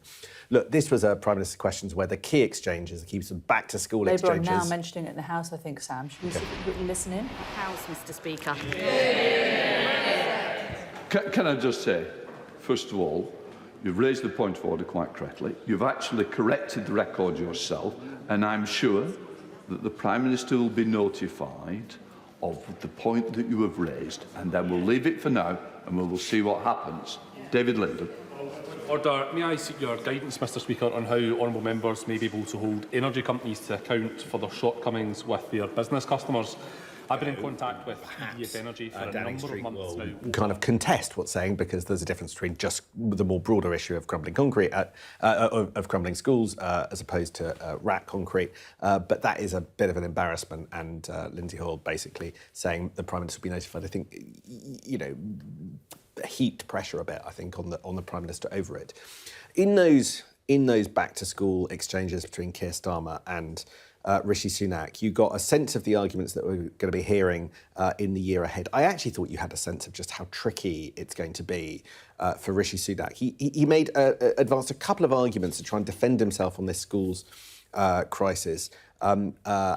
Look, this was a Prime Minister's questions where the key exchanges, the key back-to-school exchanges... Labour are now mentioning it in the House, I think, Sam. Should we listen in? House, Mr. Speaker. Can I just say, first of all, you've raised the point of order quite correctly. You've actually corrected the record yourself, and I'm sure that the Prime Minister will be notified of the point that you have raised, and then we'll leave it for now and we will see what happens. David Linden. Order. May I seek your guidance, Mr. Speaker, on how honourable members may be able to hold energy companies to account for their shortcomings with their business customers? I've been in contact with EDF Energy for a number of months now. kind of contest what's saying, because there's a difference between just the more broader issue of crumbling concrete, of crumbling schools, as opposed to RAC concrete. But that is a bit of an embarrassment, and Lindsay Hoyle basically saying the Prime Minister will be notified. I think, heaped pressure a bit, I think, on the Prime Minister over it. In those back-to-school exchanges between Keir Starmer and Rishi Sunak. You got a sense of the arguments that we're going to be hearing in the year ahead. I actually thought you had a sense of just how tricky it's going to be for Rishi Sunak. He advanced a couple of arguments to try and defend himself on this schools crisis. And I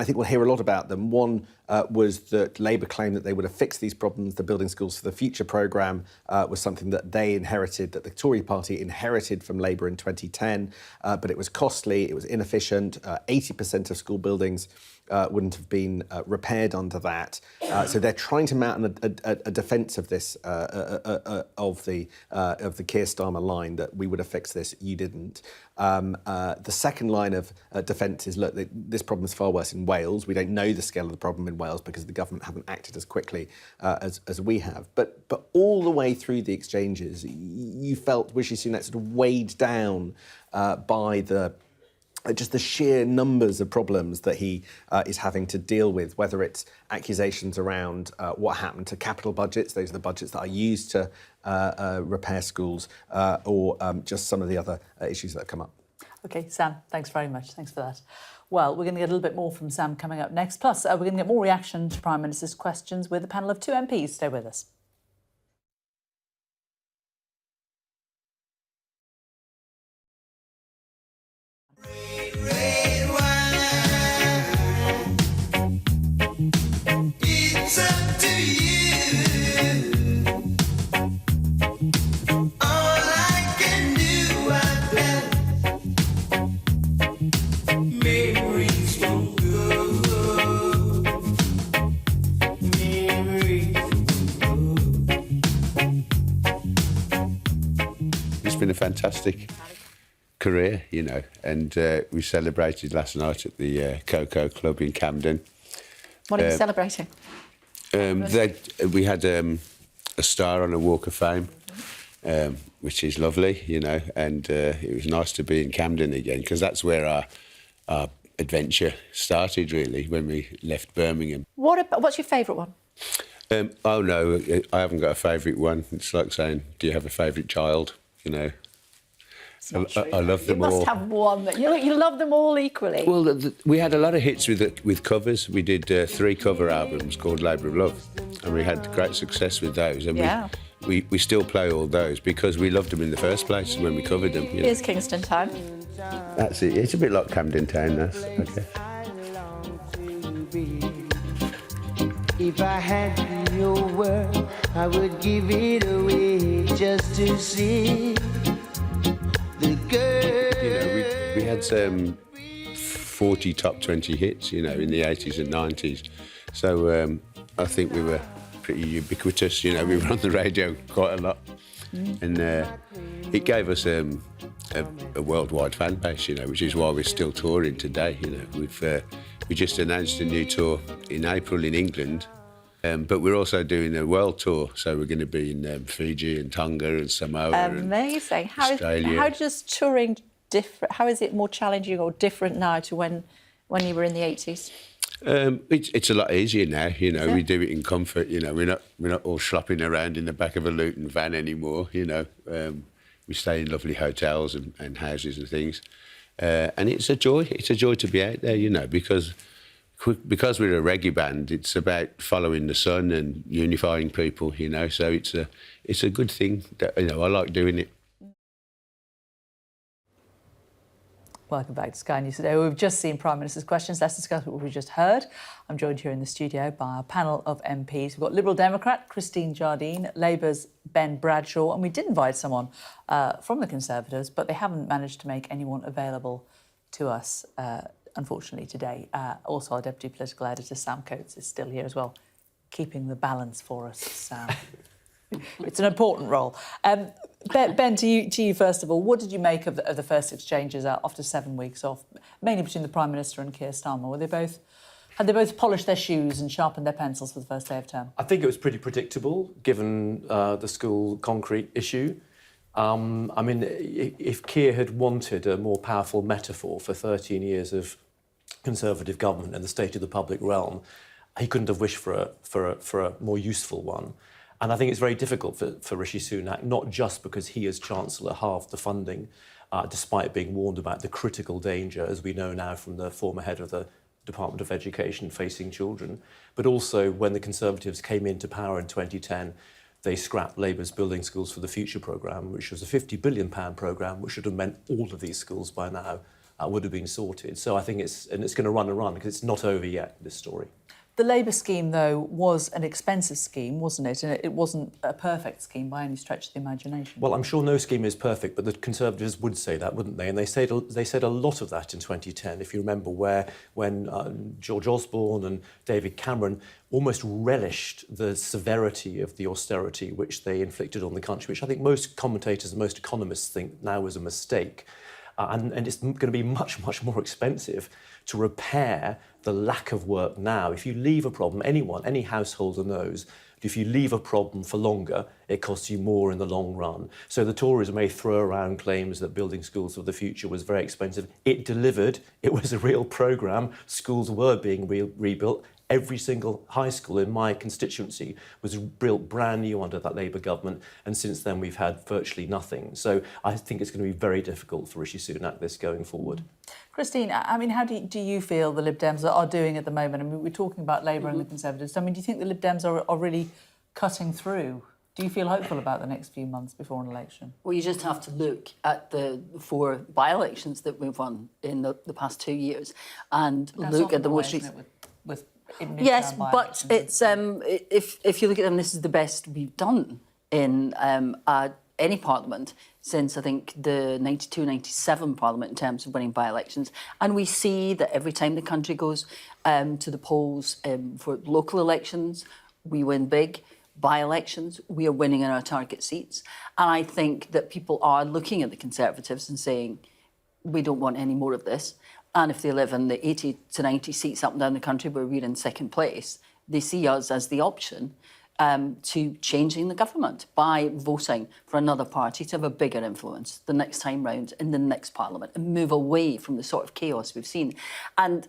think we'll hear a lot about them. One was that Labour claimed that they would have fixed these problems. The Building Schools for the Future programme was something that they inherited, that the Tory party inherited from Labour in 2010, but it was costly, it was inefficient. 80% of school buildings wouldn't have been repaired under that. So they're trying to mount a defence of this, of the Keir Starmer line, that we would have fixed this, you didn't. The second line of defence is, look, this problem is far worse in Wales. We don't know the scale of the problem in Wales because the government haven't acted as quickly as we have. But all the way through the exchanges, you felt Rishi Sunak sort of weighed down by just the sheer numbers of problems that he is having to deal with, whether it's accusations around what happened to capital budgets, those are the budgets that are used to repair schools, or just some of the other issues that have come up. OK, Sam, thanks very much. Thanks for that. Well, we're going to get a little bit more from Sam coming up next. Plus, we're going to get more reaction to Prime Minister's questions with a panel of 2 MPs. Stay with us. It's up to you. All I can do, I've got memories from good. Memories from good. It's been a fantastic career, you know, and we celebrated last night at the Cocoa Club in Camden. What are you celebrating? We had a star on a Walk of Fame, which is lovely, you know, and it was nice to be in Camden again, because that's where our adventure started, really, when we left Birmingham. What's your favourite one? Oh, no, I haven't got a favourite one. It's like saying, do you have a favourite child, you know? I love them all. You must have one that you love them all equally. Well, we had a lot of hits with covers. We did 3 cover albums called Labour of Love, and we had great success with those. And we still play all those because we loved them in the first place when we covered them. You know. Here's Kingston Town. That's it. It's a bit like Camden Town, that's okay. If I had your word, I would give it away just to see. You know, we had 40 top 20 hits, you know, in the 80s and 90s. So I think we were pretty ubiquitous, you know, we were on the radio quite a lot. And it gave us a worldwide fan base, you know, which is why we're still touring today, you know. We just announced a new tour in April in England, but we're also doing a world tour, so we're going to be in Fiji and Tonga and Samoa. Amazing. Australia. How does touring different? How is it more challenging or different now to when you were in the 80s? It's a lot easier now, you know. We do it in comfort, you know. We're not all slopping around in the back of a Luton van anymore, you know. We stay in lovely hotels and houses and things, and it's a joy. It's a joy to be out there, you know, because we're a reggae band. It's about following the sun and unifying people, you know. So it's a good thing. That, you know, I like doing it. Welcome back to Sky News Today. We've just seen Prime Minister's questions. Let's discuss what we just heard. I'm joined here in the studio by a panel of MPs. We've got Liberal Democrat Christine Jardine, Labour's Ben Bradshaw, and we did invite someone from the Conservatives, but they haven't managed to make anyone available to us, unfortunately, today. Also, our Deputy Political Editor, Sam Coates, is still here as well, keeping the balance for us, Sam. It's an important role. Ben, to you first of all, what did you make of the first exchanges after 7 weeks off, mainly between the Prime Minister and Keir Starmer? Had they both polished their shoes and sharpened their pencils for the first day of term? I think it was pretty predictable, given the school concrete issue. I mean, if Keir had wanted a more powerful metaphor for 13 years of Conservative government and the state of the public realm, he couldn't have wished for a more useful one. And I think it's very difficult for Rishi Sunak, not just because he as Chancellor halved the funding, despite being warned about the critical danger, as we know now from the former head of the Department of Education facing children, but also when the Conservatives came into power in 2010, they scrapped Labour's Building Schools for the Future programme, which was a £50 billion programme, which should have meant all of these schools by now would have been sorted. So I think it's going to run and run, because it's not over yet, this story. The Labour scheme, though, was an expensive scheme, wasn't it? And it wasn't a perfect scheme by any stretch of the imagination. Well, I'm sure no scheme is perfect, but the Conservatives would say that, wouldn't they? And they said a lot of that in 2010, if you remember, when George Osborne and David Cameron almost relished the severity of the austerity which they inflicted on the country, which I think most commentators and most economists think now was a mistake. And it's going to be much, much more expensive to repair the lack of work now. If you leave a problem, any householder knows, if you leave a problem for longer, it costs you more in the long run. So the Tories may throw around claims that building schools for the future was very expensive. It delivered. It was a real programme. Schools were being rebuilt. Every single high school in my constituency was built brand new under that Labour government, and since then we've had virtually nothing. So I think it's going to be very difficult for Rishi Sunak this going forward. Christine, I mean, how do you feel the Lib Dems are doing at the moment? I mean, we're talking about Labour and the Conservatives. I mean, do you think the Lib Dems are really cutting through? Do you feel hopeful about the next few months before an election? Well, you just have to look at the 4 by-elections that we've won in the past 2 years and look at the most recent... Yes, but it's if you look at them, this is the best we've done in any parliament since, I think, the 92-97 parliament in terms of winning by-elections. And we see that every time the country goes to the polls for local elections, we win big. By-elections, we are winning in our target seats. And I think that people are looking at the Conservatives and saying, we don't want any more of this. And if they live in the 80 to 90 seats up and down the country where we're in second place, they see us as the option to changing the government by voting for another party to have a bigger influence the next time round in the next parliament and move away from the sort of chaos we've seen. And,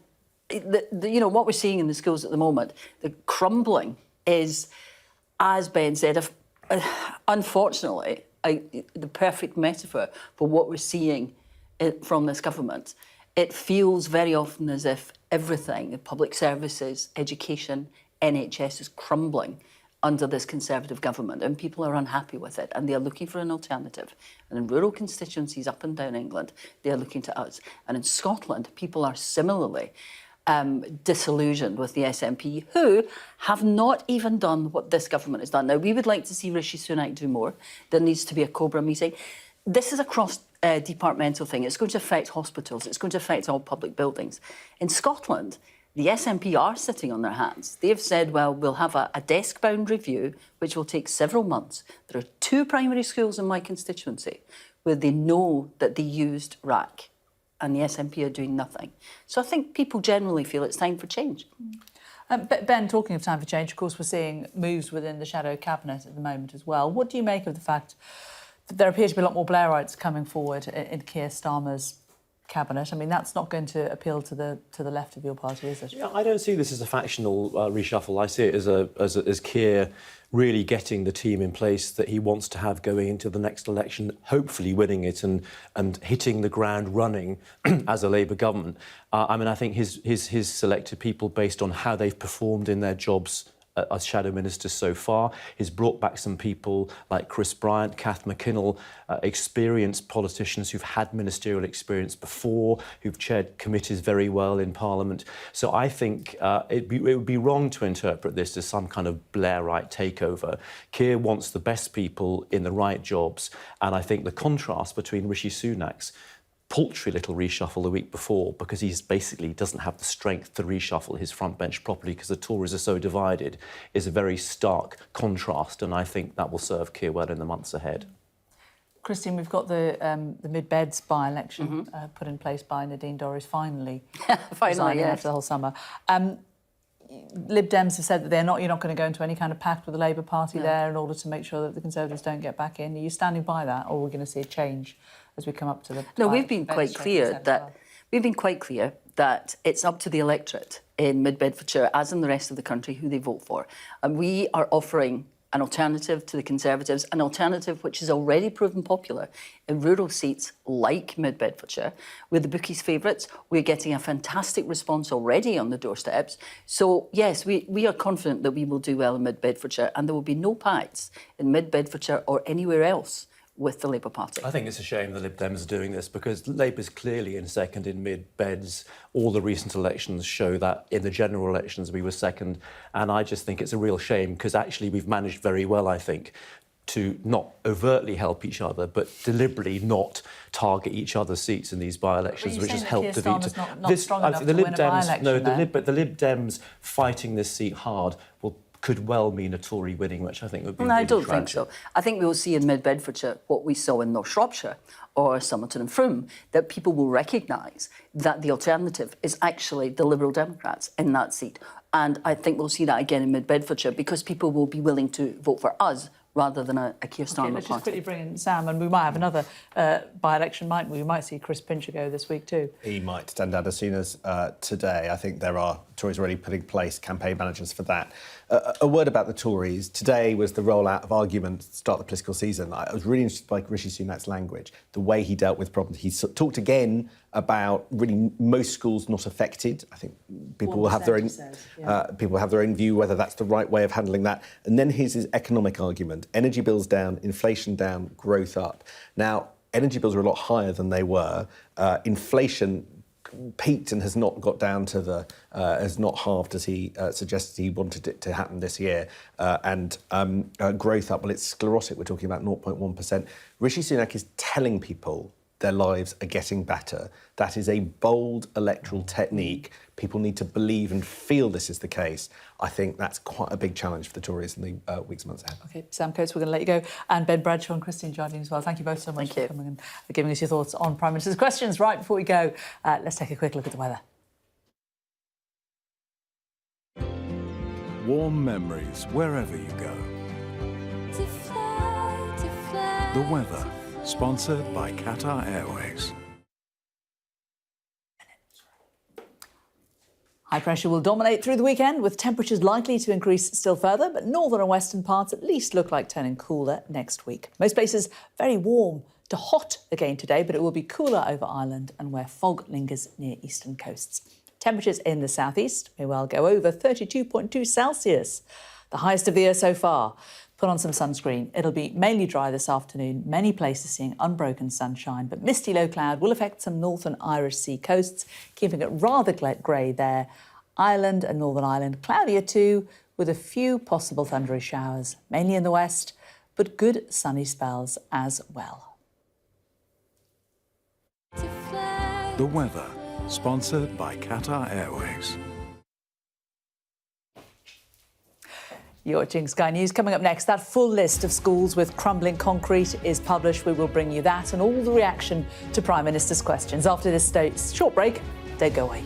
what we're seeing in the schools at the moment, the crumbling is, as Ben said, unfortunately, the perfect metaphor for what we're seeing from this government. It feels very often as if everything, public services, education, NHS is crumbling under this Conservative government, and people are unhappy with it, and they are looking for an alternative. And in rural constituencies up and down England, they are looking to us. And in Scotland, people are similarly disillusioned with the SNP, who have not even done what this government has done. Now, we would like to see Rishi Sunak do more. There needs to be a COBRA meeting. This is a cross-departmental thing. It's going to affect hospitals. It's going to affect all public buildings. In Scotland, the SNP are sitting on their hands. They've said, well, we'll have a desk-bound review, which will take several months. There are 2 primary schools in my constituency where they know that they used RAC, and the SNP are doing nothing. So I think people generally feel it's time for change. Ben, talking of time for change, of course, we're seeing moves within the shadow cabinet at the moment as well. What do you make of the fact that there appear to be a lot more Blairites coming forward in Keir Starmer's cabinet? I mean, that's not going to appeal to the left of your party, is it? Yeah, I don't see this as a factional reshuffle. I see it as Keir really getting the team in place that he wants to have going into the next election, hopefully winning it and hitting the ground running as a Labour government. I mean, I think his selected people based on how they've performed in their jobs as shadow ministers so far. He's brought back some people like Chris Bryant, Kath McKinnell, experienced politicians who've had ministerial experience before, who've chaired committees very well in Parliament. So I think it would be wrong to interpret this as some kind of Blairite takeover. Keir wants the best people in the right jobs, and I think the contrast between Rishi Sunak's paltry little reshuffle the week before, because he's basically doesn't have the strength to reshuffle his front bench properly because the Tories are so divided, is a very stark contrast, and I think that will serve Keir well in the months ahead. Christine, we've got the Mid-Beds by-election put in place by Nadine Dorries finally resigning after the whole summer. Lib Dems have said that you're not going to go into any kind of pact with the Labour Party there in order to make sure that the Conservatives don't get back in. Are you standing by that, or are we going to see a change as we come up to the... No, we've been quite clear that it's up to the electorate in Mid Bedfordshire, as in the rest of the country, who they vote for. And we are offering an alternative to the Conservatives, an alternative which is already proven popular in rural seats like mid-Bedfordshire. We're the bookies' favourites. We're getting a fantastic response already on the doorsteps. So, yes, we are confident that we will do well in mid-Bedfordshire, and there will be no pacts in mid-Bedfordshire or anywhere else with the Labour Party. I think it's a shame the Lib Dems are doing this because Labour's clearly in second in mid-beds. All the recent elections show that. In the general elections, we were second. And I just think it's a real shame because actually we've managed very well, I think, to not overtly help each other, but deliberately not target each other's seats in these by-elections, which has helped defeat not strong enough to win a by-election, the Lib Dems fighting this seat hard could well mean a Tory winning, which I think would be I don't think so. I think we will see in mid-Bedfordshire what we saw in North Shropshire or Somerton and Frome, that people will recognise that the alternative is actually the Liberal Democrats in that seat. And I think we'll see that again in mid-Bedfordshire because people will be willing to vote for us rather than a Keir Starmer let's party. just quickly bring in Sam, and we might have another by-election, mightn't we? We might see Chris Pincher go this week too. He might stand out as soon as today. I think there are Tories already putting in place campaign managers for that. A word about the Tories. Today was the rollout of arguments to start the political season. I was really interested by Rishi Sunak's language, the way he dealt with problems. He talked again about really most schools not affected. I think people will have their own people have their own view whether that's the right way of handling that. And then here's his economic argument: energy bills down, inflation down, growth up. Now, energy bills are a lot higher than they were. Inflation peaked and has not got down to the has not halved as he suggested he wanted it to happen this year, and growth up, well, it's sclerotic. We're talking about 0.1%. Rishi Sunak is telling people their lives are getting better. That is a bold electoral technique. People need to believe and feel this is the case. I think that's quite a big challenge for the Tories in the weeks and months ahead. OK, Sam Coates, we're going to let you go. And Ben Bradshaw and Christine Jardine as well. Thank you both so much for coming and giving us your thoughts on Prime Minister's questions. Right, before we go, let's take a quick look at the weather. Warm memories wherever you go. The weather, sponsored by Qatar Airways. High pressure will dominate through the weekend, with temperatures likely to increase still further, but northern and western parts at least look like turning cooler next week. Most places very warm to hot again today, but it will be cooler over Ireland and where fog lingers near eastern coasts. Temperatures in the southeast may well go over 32.2 Celsius, the highest of the year so far. Put on some sunscreen. It'll be mainly dry this afternoon, many places seeing unbroken sunshine, but misty low cloud will affect some northern Irish sea coasts, keeping it rather grey there. Ireland and Northern Ireland cloudier too, with a few possible thundery showers, mainly in the west, but good sunny spells as well. The weather, sponsored by Qatar Airways. You're watching Sky News. Coming up next, that full list of schools with crumbling concrete is published. We will bring you that and all the reaction to Prime Minister's questions. After this short break, don't go away.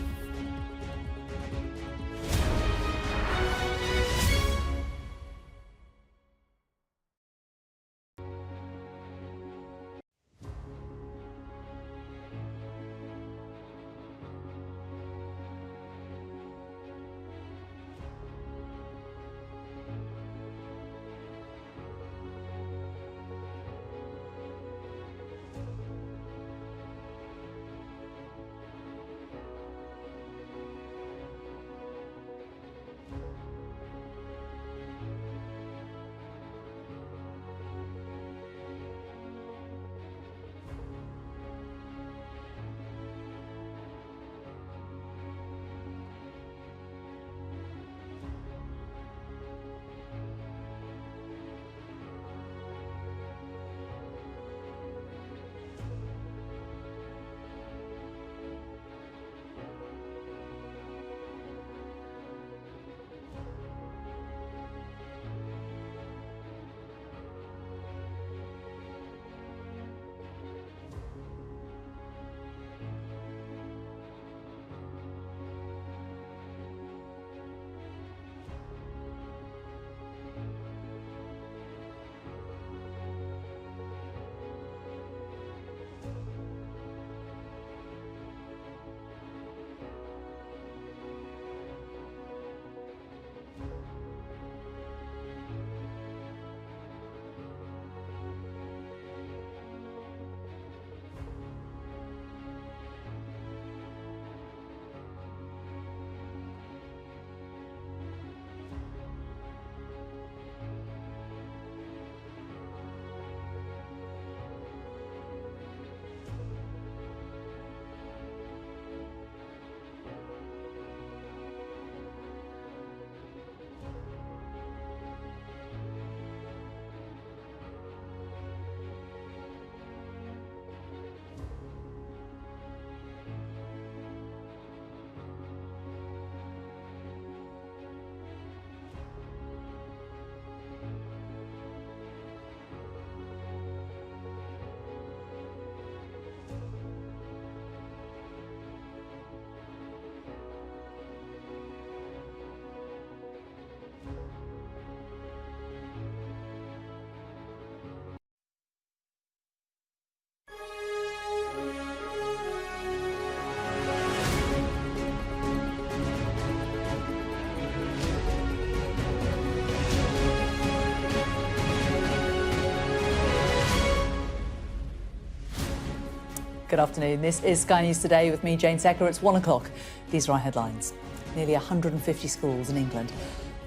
Good afternoon. This is Sky News Today with me, Jane Secker. It's 1 o'clock. These are our headlines. Nearly 150 schools in England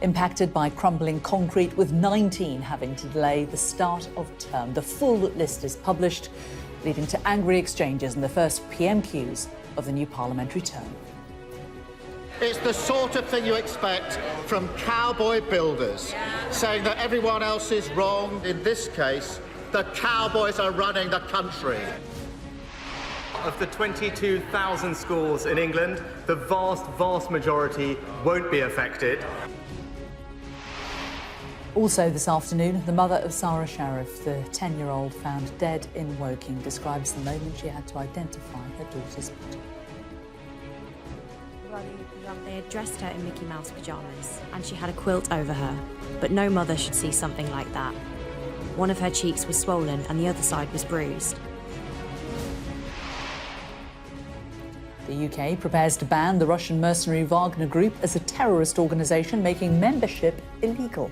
impacted by crumbling concrete, with 19 having to delay the start of term. The full list is published, leading to angry exchanges in the first PMQs of the new parliamentary term. It's the sort of thing you expect from cowboy builders, saying that everyone else is wrong. In this case, the cowboys are running the country. Of the 22,000 schools in England, the vast majority won't be affected. Also this afternoon, the mother of Sarah Sharif, the 10-year-old found dead in Woking, describes the moment she had to identify her daughter's body. They had dressed her in Mickey Mouse pyjamas and she had a quilt over her, but no mother should see something like that. One of her cheeks was swollen and the other side was bruised. The UK prepares to ban the Russian mercenary Wagner Group as a terrorist organisation, making membership illegal.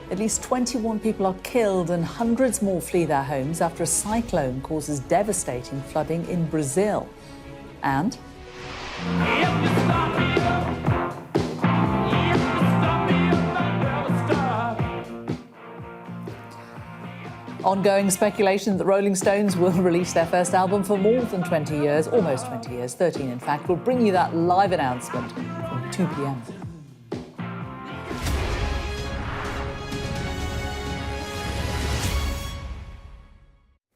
At least 21 people are killed and hundreds more flee their homes after a cyclone causes devastating flooding in Brazil. And ongoing speculation that the Rolling Stones will release their first album for more than 20 years, almost 20 years, 13 in fact. We'll bring you that live announcement from 2 p.m.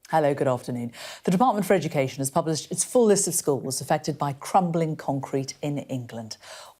Hello, good afternoon. The Department for Education has published its full list of schools affected by crumbling concrete in England.